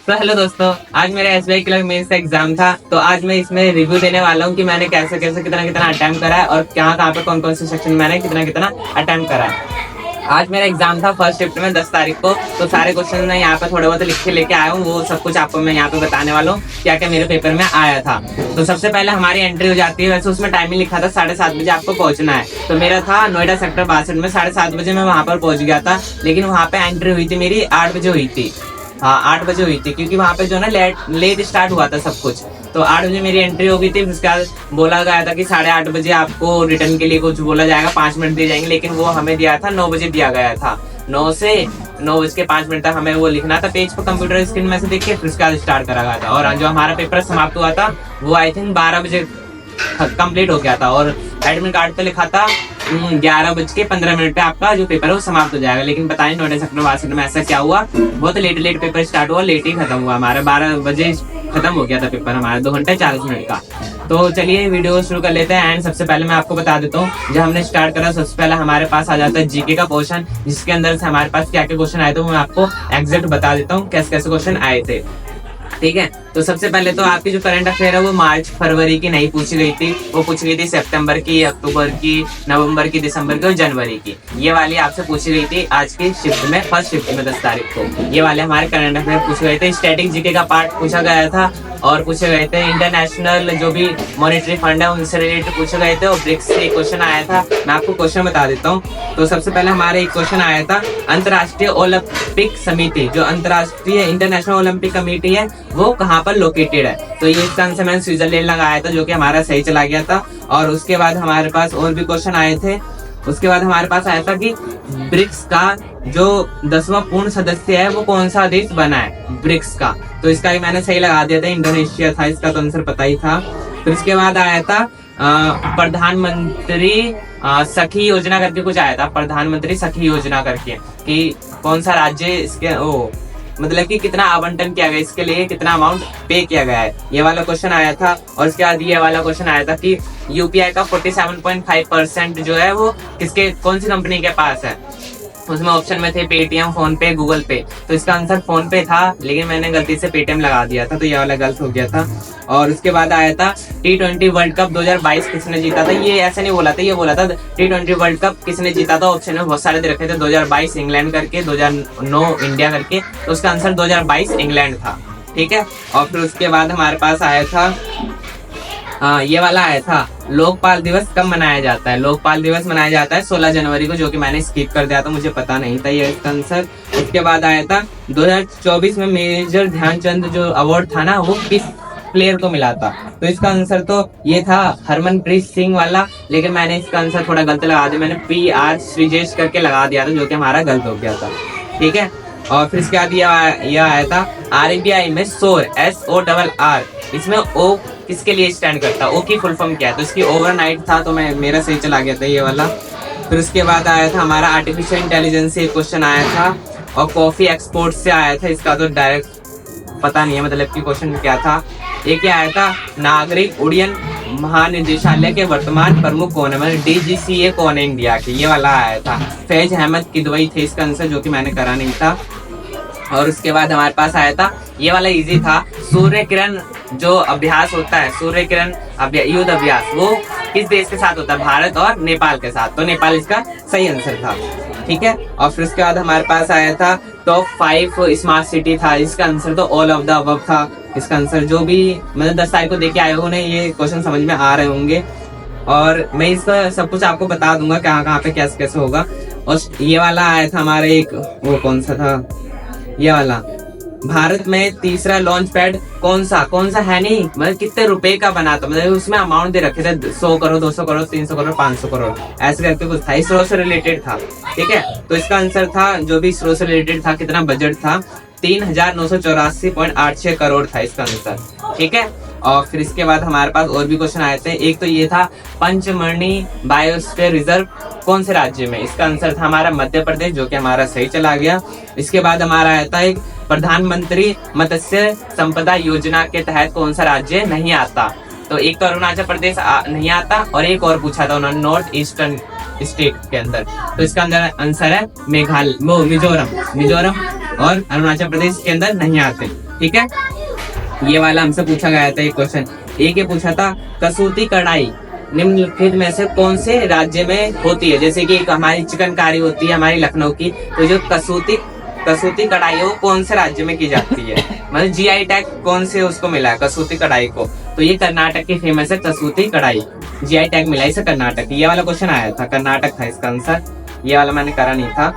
तो हेलो दोस्तों, आज मेरा एसबीआई क्लर्क मेंस का एग्जाम था। तो आज मैं इसमें रिव्यू देने वाला हूँ कि मैंने कैसे कैसे कितना कितना अटेम्प्ट करा है और कहाँ कहाँ पे कौन कौन से सेक्शन में मैंने कितना कितना अटेम्प्ट करा है। आज मेरा एग्जाम था फर्स्ट शिफ्ट में 10 तारीख को। तो सारे क्वेश्चन मैं यहाँ पे थोड़े बहुत लिख के लेके आया हूँ, वो सब कुछ आपको मैं यहाँ पे बताने वाला हूँ क्या क्या मेरे पेपर में आया था। तो सबसे पहले हमारी एंट्री हो जाती है। वैसे उसमें टाइमिंग लिखा था 7:30 बजे आपको पहुंचना है। तो मेरा था नोएडा सेक्टर 62 में 7:30 बजे मैं वहां पर पहुंच गया था। लेकिन वहां पे एंट्री हुई थी मेरी 8 बजे हुई थी। हाँ, 8 बजे हुई थी, क्योंकि वहां पे जो ना लेट स्टार्ट हुआ था सब कुछ। तो 8 बजे मेरी एंट्री हो गई थी। उसके बाद बोला गया था कि 8:30 बजे आपको रिटर्न के लिए कुछ बोला जाएगा, 5 मिनट दिए जाएंगे। लेकिन वो हमें दिया था 9 बजे दिया गया था। 9 से 9:05 तक हमें वो लिखना था पेज पर कंप्यूटर स्क्रीन में से देख के, फिर उसके बाद स्टार्ट करा गया था। और जो हमारा पेपर समाप्त हुआ था वो आई थिंक 12 बजे कंप्लीट हो गया था। और एडमिट कार्ड पे लिखा था 11:15 पे आपका जो पेपर है वो समाप्त हो जाएगा। लेकिन बताइए नोएडा सेक्टर 62 में ऐसा क्या हुआ, बहुत लेट पेपर स्टार्ट हुआ, लेट ही खत्म हुआ। हमारा 12 बजे खत्म हो गया था पेपर हमारा, 2 घंटे 40 मिनट का। तो चलिए वीडियो शुरू कर लेते हैं। एंड सबसे पहले मैं आपको बता देता हूँ, जब हमने स्टार्ट करा सबसे पहले हमारे पास आ जाता है जीके का पोर्शन, जिसके अंदर से हमारे पास क्या क्या क्वेश्चन आए थे वो मैं आपको एग्जैक्ट बता देता हूँ कैसे कैसे क्वेश्चन आए थे। ठीक है, तो सबसे पहले तो आपकी जो करंट अफेयर है वो मार्च फरवरी की नहीं पूछी गई थी, वो पूछी गई थी सितंबर की, अक्टूबर की, नवंबर की, दिसंबर की और जनवरी की। ये वाली आपसे पूछी गई थी आज की शिफ्ट में, फर्स्ट शिफ्ट में 10 तारीख को। ये वाले हमारे करंट अफेयर पूछे गए थे। स्टैटिक जीके का पार्ट पूछा गया था और पूछे गए थे इंटरनेशनल जो भी मॉनेटरी फंड है उनसे रिलेटेड पूछे गए थे। और ब्रिक्स से एक क्वेश्चन आया था, मैं आपको क्वेश्चन बता देता हूँ। तो सबसे पहले हमारे एक क्वेश्चन आया था, अंतर्राष्ट्रीय ओलंपिक समिति, जो अंतर्राष्ट्रीय इंटरनेशनल ओलंपिक कमेटी है वो कहाँ पर लोकेटेड है। तो ये इसका आंसर मैंने स्विट्जरलैंड लगाया था, जो कि हमारा सही चला गया था। और उसके बाद हमारे पास और भी क्वेश्चन आए थे। उसके बाद हमारे पास आया था कि ब्रिक्स का जो 10वां पूर्ण सदस्य है वो कौन सा देश बना है ब्रिक्स का। तो इसका भी मैंने सही लगा दिया था, इंडोनेशिया था, इसका तो आंसर पता ही था। फिर इसके बाद आया था प्रधानमंत्री सखी योजना करके कुछ आया था, प्रधानमंत्री सखी योजना करके, कि कौन सा राज्य इसके मतलब कि कितना आवंटन किया गया, इसके लिए कितना अमाउंट पे किया गया है, ये वाला क्वेश्चन आया था। और इसके बाद ये वाला क्वेश्चन आया था कि यूपीआई का 47.5% जो है वो किसके कौन सी कंपनी के पास है। उसमें ऑप्शन में थे पेटीएम, फोन पे, गूगल पे। तो इसका आंसर फोन पे था, लेकिन मैंने गलती से पेटीएम लगा दिया था, तो ये वाला गलत हो गया था। और उसके बाद आया था T20 वर्ल्ड कप 2022 किसने जीता था। ये ऐसे नहीं बोला था, ये बोला था T20 वर्ल्ड कप किसने जीता था। ऑप्शन में बहुत सारे दे रखे थे, 2022 इंग्लैंड करके, 2009 इंडिया करके। तो उसका आंसर 2022 इंग्लैंड था। ठीक है, और फिर उसके बाद हमारे पास आया था ये वाला आया था, लोकपाल दिवस कब मनाया जाता है। लोकपाल दिवस मनाया जाता है 16 जनवरी को, जो कि मैंने स्किप कर दिया था, मुझे पता नहीं था ये इसका आंसर। उसके बाद आया था 2024 में मेजर ध्यानचंद जो अवार्ड था ना वो किस प्लेयर को मिला था। तो इसका आंसर तो ये था हरमनप्रीत सिंह वाला, लेकिन मैंने इसका आंसर थोड़ा गलत लगा दिया, मैंने PR श्रीजेश करके लगा दिया था, जो कि हमारा गलत हो गया था। ठीक है, और फिर इसके बाद ये आया था RBI में SOR, SORR, इसमें O किसके लिए स्टैंड करता है, O की फुल फॉर्म क्या है। तो इसकी ओवरनाइट था, तो मेरा सही चला गया था ये वाला। फिर उसके बाद आया था हमारा आर्टिफिशियल इंटेलिजेंस से एक क्वेश्चन आया था, और कॉफी एक्सपोर्ट से आया था। इसका तो डायरेक्ट पता नहीं है मतलब कि क्वेश्चन क्या था। एक क्या आया था, नागरिक उड्डयन महानिदेशालय के वर्तमान प्रमुख कौन है, मतलब DGCA कौन है इंडिया के, ये वाला आया था। फैज अहमद किदवई थे इसका आंसर, जो कि मैंने करा नहीं था। और उसके बाद हमारे पास आया था, ये वाला इजी था, सूर्य किरण जो अभ्यास होता है, सूर्य किरण युद्ध अभ्यास, वो किस देश के साथ होता है, भारत और नेपाल के साथ। तो नेपाल इसका सही आंसर था। ठीक है, और फिर उसके बाद हमारे पास आया था टॉप 5 स्मार्ट सिटी था, इसका आंसर तो ऑल ऑफ द अबव था। इसका आंसर जो भी मतलब 10 तारीख को देख के आए हो उन्हें ये क्वेश्चन समझ में आ रहे होंगे, और मैं इसका सब कुछ आपको बता दूंगा कहाँ कहाँ पे कैसे कैसे होगा। और ये वाला आया था हमारे एक, वो कौन सा था, ये वाला, भारत में तीसरा लॉन्च पैड कौन सा है नहीं, मतलब कितने रुपए का बना था, मतलब उसमें अमाउंट दे रखे थे 100 करोड़, 200 करोड़, 300 करोड़, 500 करोड़, ऐसे करके कुछ था, इसरो से रिलेटेड था। ठीक है, तो इसका आंसर था जो भी इसरो से रिलेटेड था, कितना बजट था, 3,984.86 करोड़ था इसका आंसर। ठीक है, और फिर इसके बाद हमारे पास और भी क्वेश्चन आए थे। एक तो ये था पंचमढ़ी बायोस्फीयर रिजर्व कौन से राज्य में, इसका आंसर था हमारा मध्य प्रदेश, जो कि हमारा सही चला गया। इसके बाद हमारा आया था एक प्रधानमंत्री मत्स्य संपदा योजना के तहत कौन सा राज्य नहीं आता। तो एक तो अरुणाचल प्रदेश नहीं आता, और एक और पूछा था उन्होंने नॉर्थ ईस्टर्न स्टेट के अंदर। तो इसका अंदर आंसर है मिजोरम और अरुणाचल प्रदेश के अंदर नहीं आते। ठीक है, ये वाला हमसे पूछा गया था एक क्वेश्चन। एक ये पूछा था कसूती कढ़ाई निम्नलिखित में से कौन से राज्य में होती है। जैसे कि एक हमारी चिकनकारी होती है हमारी लखनऊ की, तो जो कसूती कढ़ाई है वो कौन से राज्य में की जाती है, मतलब जीआई टैग कौन से उसको मिला है कसूती कढ़ाई को, तो ये कर्नाटक की फेमस है कसूती कढ़ाई, जीआई टैग मिला इसे कर्नाटक। ये वाला क्वेश्चन आया था, कर्नाटक था इसका आंसर, ये वाला मैंने करा नहीं था।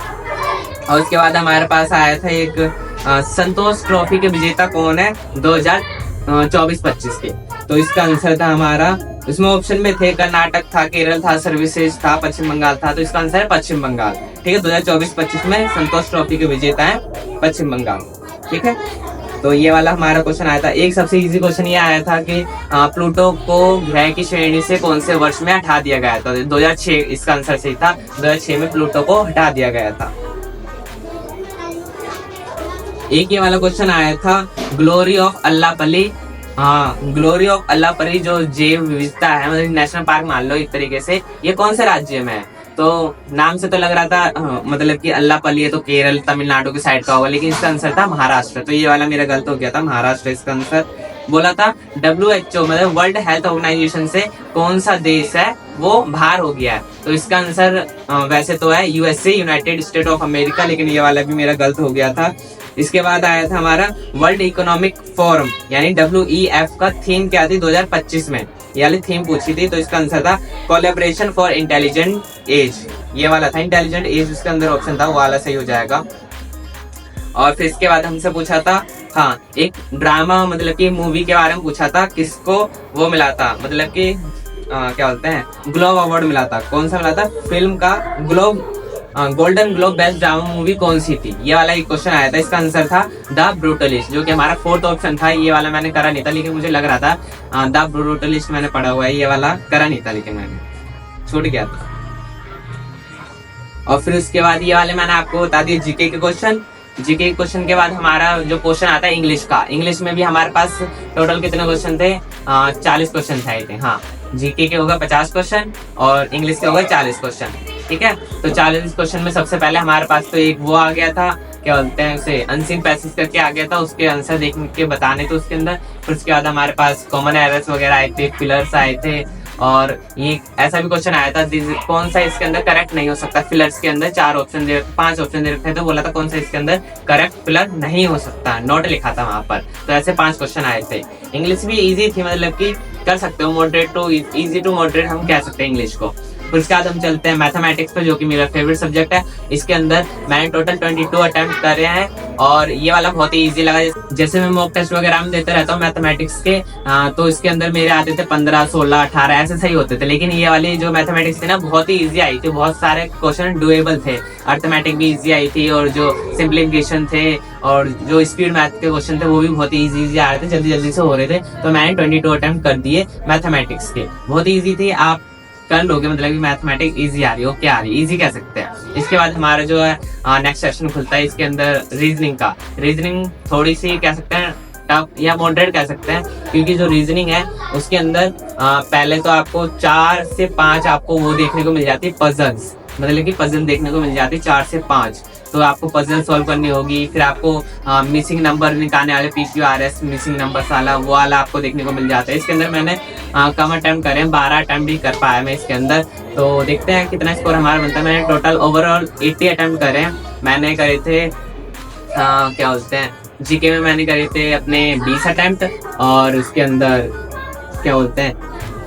और उसके बाद हमारे पास आया था एक संतोष ट्रॉफी के विजेता कौन है 2024-25 के, तो इसका आंसर था हमारा, इसमें ऑप्शन में थे कर्नाटक था, केरल था, सर्विसेज था, पश्चिम बंगाल था, तो इसका आंसर है पश्चिम बंगाल। ठीक है, 2024-25 में संतोष ट्रॉफी के विजेता है पश्चिम बंगाल। ठीक है, तो ये वाला हमारा क्वेश्चन आया था। एक सबसे इजी क्वेश्चन ये आया था कि प्लूटो को ग्रह की श्रेणी से कौन से वर्ष में हटा दिया गया था, 2006 इसका आंसर सही था, 2006 में प्लूटो को हटा दिया गया था। एक ये वाला क्वेश्चन आया था ग्लोरी ऑफ अल्लापली, ग्लोरी ऑफ अल्लापरी जो जैव विविधता है, मतलब नेशनल पार्क मान लो एक तरीके से, ये कौन से राज्य में है, तो नाम से तो लग रहा था मतलब कि अल्लापली है तो केरल तमिलनाडु की साइड का होगा, लेकिन इसका आंसर था महाराष्ट्र, तो ये वाला मेरा गलत हो गया था, महाराष्ट्र इसका आंसर। बोला था WHO मतलब वर्ल्ड हेल्थ ऑर्गेनाइजेशन से कौन सा देश है वो बाहर हो गया है, तो इसका आंसर वैसे तो है USA United state of America, लेकिन ये वाला भी मेरा गलत हो गया था। इसके बाद आया था हमारा वर्ल्ड इकोनॉमिक फोरम यानी WEF का थीम क्या थी 2025 में, ये वाली थीम पूछी थी, तो इसका आंसर था कोलैबोरेशन फॉर इंटेलिजेंट एज, ये वाला था इंटेलिजेंट एज, उसके अंदर ऑप्शन था वो वाला सही हो जाएगा। और फिर इसके बाद हमसे पूछा था एक ड्रामा मतलब कि मूवी के बारे में पूछा था, किसको वो मिला था, मतलब कि क्या बोलते हैं ग्लोब अवार्ड मिला था, कौन सा मिला था फिल्म का golden globe best drama movie कौन सी थी, ये वाला एक क्वेश्चन आया था, इसका आंसर था द ब्रूटलिस्ट, जो कि हमारा 4th ऑप्शन था, ये वाला मैंने करा नहीं था, लेकिन मुझे लग रहा था द ब्रूटलिस्ट मैंने पढ़ा हुआ है, ये वाला करा नहीं था लेकिन मैंने छूट गया था। और फिर उसके बाद ये वाले मैंने आपको बता दिए जीके के क्वेश्चन। जीके के क्वेश्चन के बाद हमारा जो क्वेश्चन आता है इंग्लिश का, इंग्लिश में भी हमारे पास टोटल कितने क्वेश्चन थे 40 क्वेश्चन थे। जीके के होगा 50 क्वेश्चन और इंग्लिश के होगा 40 क्वेश्चन। ठीक है, तो 40 क्वेश्चन में सबसे पहले हमारे पास तो एक वो आ गया था, क्या बोलते हैं उसे, अनसीन पैसेज करके आ गया था, उसके आंसर देख के बताने थे उसके अंदर। फिर उसके बाद हमारे पास कॉमन एरर्स वगैरह आए थे, फिलर्स आए थे, और ये ऐसा भी क्वेश्चन आया था कौन सा इसके अंदर करेक्ट नहीं हो सकता, फिलर्स के अंदर 5 ऑप्शन दे रखे थे, तो बोला था कौन सा इसके अंदर करेक्ट फिलर नहीं हो सकता, नोट लिखा था वहां पर। तो ऐसे 5 क्वेश्चन आए थे। इंग्लिश भी इजी थी, मतलब कि कर सकते हो, moderate to easy to moderate हम कह सकते हैं इंग्लिश को। फिर उसके बाद हम चलते हैं मैथमेटिक्स पे, जो कि मेरा फेवरेट सब्जेक्ट है। इसके अंदर मैंने टोटल 22 अटेम्प्ट करे हैं और ये वाला बहुत ही इजी लगा। जैसे मैं मॉक टेस्ट वगैरह में देते रहता हूँ मैथमेटिक्स के, तो इसके अंदर मेरे आते थे 15, 16, 18 ऐसे सही होते थे, लेकिन ये वाली जो मैथमेटिक्स थी ना बहुत ही इजी आई थी, बहुत सारे क्वेश्चन डुएबल थे। अर्थमेटिक भी इजी आई थी और जो सिंप्लीफिकेशन थे और जो स्पीड मैथ के क्वेश्चन थे वो भी बहुत ही इजी आ रहे थे, जल्दी जल्दी से हो रहे थे। तो मैंने 22 अटेम्प्ट कर दिए मैथमेटिक्स के, बहुत ही ईजी थी, आप कर लोगे, मतलब कि मैथमेटिक्स इजी आ रही हो, क्या आ रही इजी कह सकते हैं। इसके बाद हमारा जो है नेक्स्ट सेक्शन खुलता है, इसके अंदर रीजनिंग का। रीजनिंग थोड़ी सी कह सकते हैं टफ या मॉडरेट कह सकते हैं, क्योंकि जो रीजनिंग है उसके अंदर पहले तो आपको 4 से 5 आपको वो देखने को मिल जाती है पजल्स, मतलब कि पजल देखने को मिल जाती है 4 से 5, तो आपको पजल सॉल्व करनी होगी। फिर आपको मिसिंग नंबर निकालने वाले PQRS मिसिंग नंबर वाला वो वाला आपको देखने को मिल जाता है। इसके अंदर मैंने कम अटेम्प्ट करे हैं, 12 अटेम्प्ट भी कर पाया मैं इसके अंदर, तो देखते हैं कितना स्कोर हमारा बनता है। मैंने टोटल ओवरऑल 80 अटेम्प्ट करे हैं। मैंने करे थे क्या बोलते हैं जीके में मैंने करे थे अपने 20 अटेम्प्ट, और उसके अंदर क्या बोलते हैं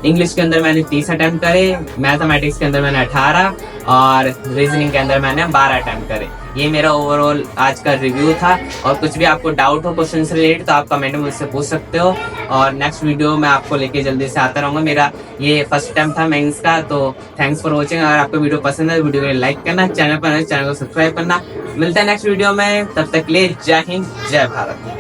इंग्लिश के अंदर मैंने 30 अटेम्प्ट करे, मैथमेटिक्स के अंदर मैंने 18 और रीजनिंग के अंदर मैंने 12 अटेम्प्ट करे। ये मेरा ओवरऑल आज का रिव्यू था, और कुछ भी आपको डाउट हो क्वेश्चन से रिलेटेड तो आप कमेंट में मुझसे पूछ सकते हो, और नेक्स्ट वीडियो मैं आपको लेके जल्दी से आता रहूँगा। मेरा ये फर्स्ट अटेम्प्ट था मेंस का, तो थैंक्स फॉर वॉचिंग। अगर आपको वीडियो पसंद है वीडियो को लाइक करना, चैनल पर चैनल को सब्सक्राइब करना। मिलता है नेक्स्ट वीडियो में, तब तक के लिए जय हिंद जय भारत।